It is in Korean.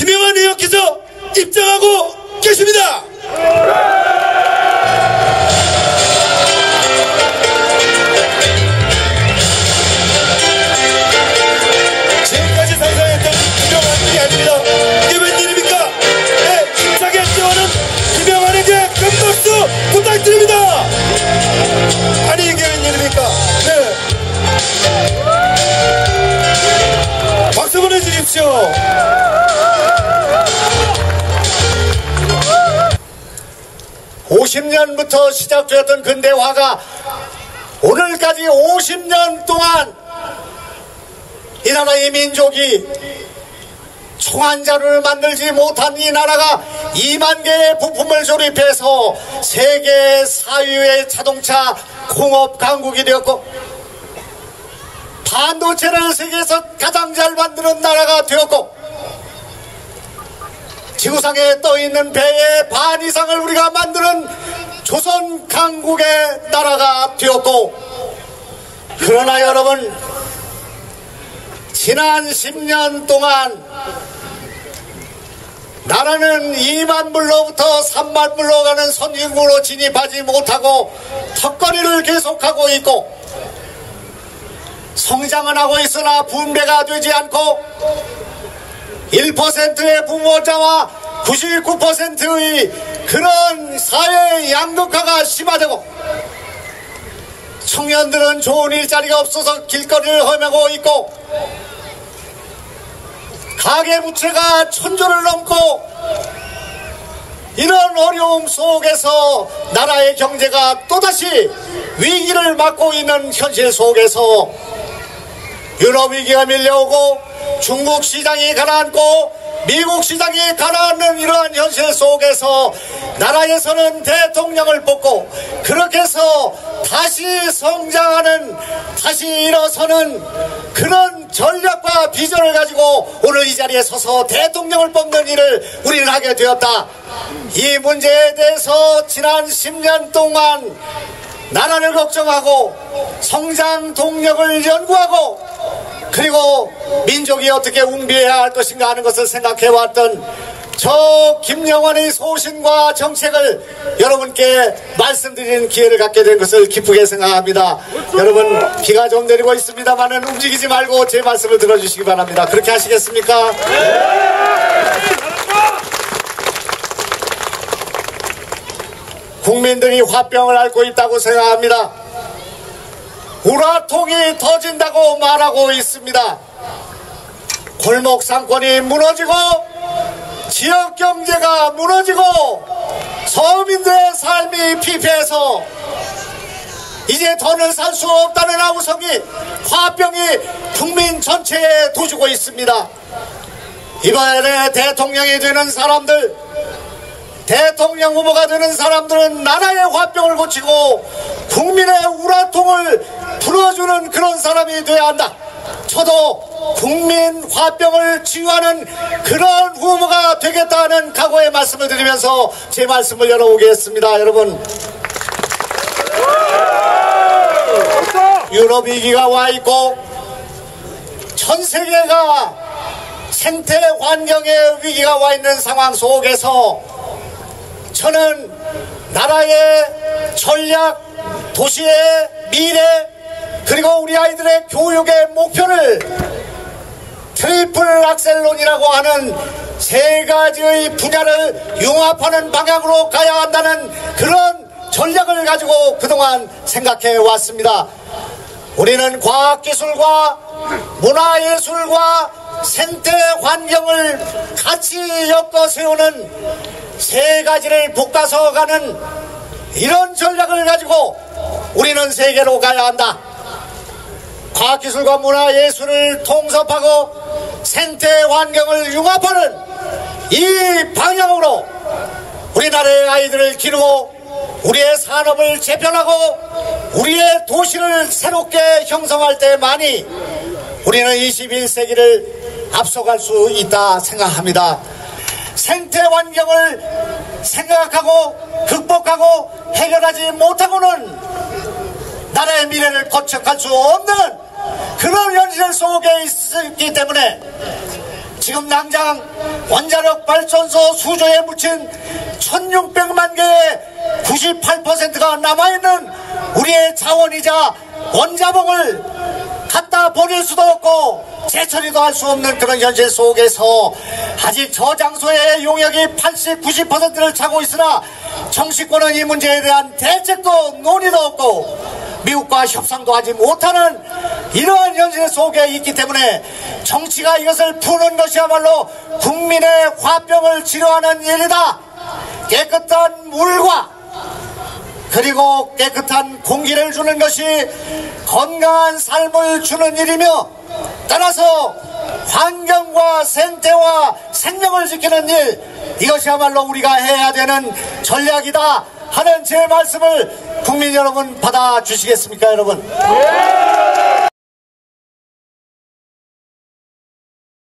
김영환 의원께서 입장하고 계십니다. 지금까지 상상했던 김영환이 아닙니다. 이게 웬일입니까? 네, 힘차게 뛰어오는 김영환에게 큰 박수 부탁드립니다. 아니 이게 웬일입니까? 네, 박수 보내주십시오. (50년부터) 시작되었던 근대화가 오늘까지 50년 동안 이 나라의 민족이 총 한 자루를 만들지 못한 이 나라가 2만 개의 부품을 조립해서 세계 4위의 자동차 공업 강국이 되었고, 반도체를 세계에서 가장 잘 만드는 나라가 되었고, 지구상에 떠있는 배의 반 이상을 우리가 만드는 조선 강국의 나라가 되었고, 그러나 여러분, 지난 10년 동안 나라는 2만 불로부터 3만 불로 가는 선진국으로 진입하지 못하고 턱걸이를 계속하고 있고, 성장은 하고 있으나 분배가 되지 않고 1%의 부모자와 99%의 그런 사회의 양극화가 심화되고, 청년들은 좋은 일자리가 없어서 길거리를 헤매고 있고, 가계부채가 1000조를 넘고, 이런 어려움 속에서 나라의 경제가 또다시 위기를 맞고 있는 현실 속에서 유럽 위기가 밀려오고 중국 시장이 가라앉고 미국 시장이 가라앉는 이러한 현실 속에서 나라에서는 대통령을 뽑고, 그렇게 해서 다시 성장하는, 다시 일어서는 그런 전략과 비전을 가지고 오늘 이 자리에 서서 대통령을 뽑는 일을 우리는 하게 되었다. 이 문제에 대해서 지난 10년 동안 나라를 걱정하고 성장 동력을 연구하고, 그리고 민족이 어떻게 웅비해야 할 것인가 하는 것을 생각해왔던 저 김영환의 소신과 정책을 여러분께 말씀드리는 기회를 갖게 된 것을 기쁘게 생각합니다. 여러분, 비가 좀 내리고 있습니다만은 움직이지 말고 제 말씀을 들어주시기 바랍니다. 그렇게 하시겠습니까? 국민들이 화병을 앓고 있다고 생각합니다. 우라통이 터진다고 말하고 있습니다. 골목 상권이 무너지고 지역경제가 무너지고 서민들의 삶이 피폐해서 이제 더는 살 수 없다는 아우성이, 화병이 국민 전체에 도주고 있습니다. 이번에 대통령이 되는 사람들, 대통령 후보가 되는 사람들은 나라의 화병을 고치고 국민의 우라통을 풀어주는 그런 사람이 되어야 한다. 저도 국민 화병을 치유하는 그런 후보가 되겠다는 각오의 말씀을 드리면서 제 말씀을 열어보겠습니다. 여러분, 유럽 위기가 와 있고 전 세계가 생태 환경의 위기가 와 있는 상황 속에서 저는 나라의 전략, 도시의 미래, 그리고 우리 아이들의 교육의 목표를 트리플 악셀론이라고 하는 세 가지의 분야를 융합하는 방향으로 가야 한다는 그런 전략을 가지고 그동안 생각해 왔습니다. 우리는 과학기술과 문화예술과 생태 환경을 같이 엮어 세우는 세 가지를 볶아서 가는 이런 전략을 가지고 우리는 세계로 가야 한다. 과학기술과 문화예술을 통섭하고 생태 환경을 융합하는 이 방향으로 우리나라의 아이들을 기르고 우리의 산업을 재편하고 우리의 도시를 새롭게 형성할 때만이 우리는 21세기를 앞서갈 수 있다 생각합니다. 생태 환경을 생각하고 극복하고 해결하지 못하고는 나라의 미래를 건축할 수 없는 그런 현실 속에 있기 때문에 지금 당장 원자력 발전소 수조에 묻힌 1600만 개의 98%가 남아있는 우리의 자원이자 원자봉을 갖다 버릴 수도 없고 재처리도 할 수 없는 그런 현실 속에서 아직 저 장소의 용역이 80, 90%를 차고 있으나 정치권은 이 문제에 대한 대책도 논의도 없고 미국과 협상도 하지 못하는 이러한 현실 속에 있기 때문에 정치가 이것을 푸는 것이야말로 국민의 화병을 치료하는 일이다. 깨끗한 물과 그리고 깨끗한 공기를 주는 것이 건강한 삶을 주는 일이며, 따라서 환경과 생태와 생명을 지키는 일, 이것이야말로 우리가 해야 되는 전략이다 하는 제 말씀을 국민 여러분 받아주시겠습니까, 여러분?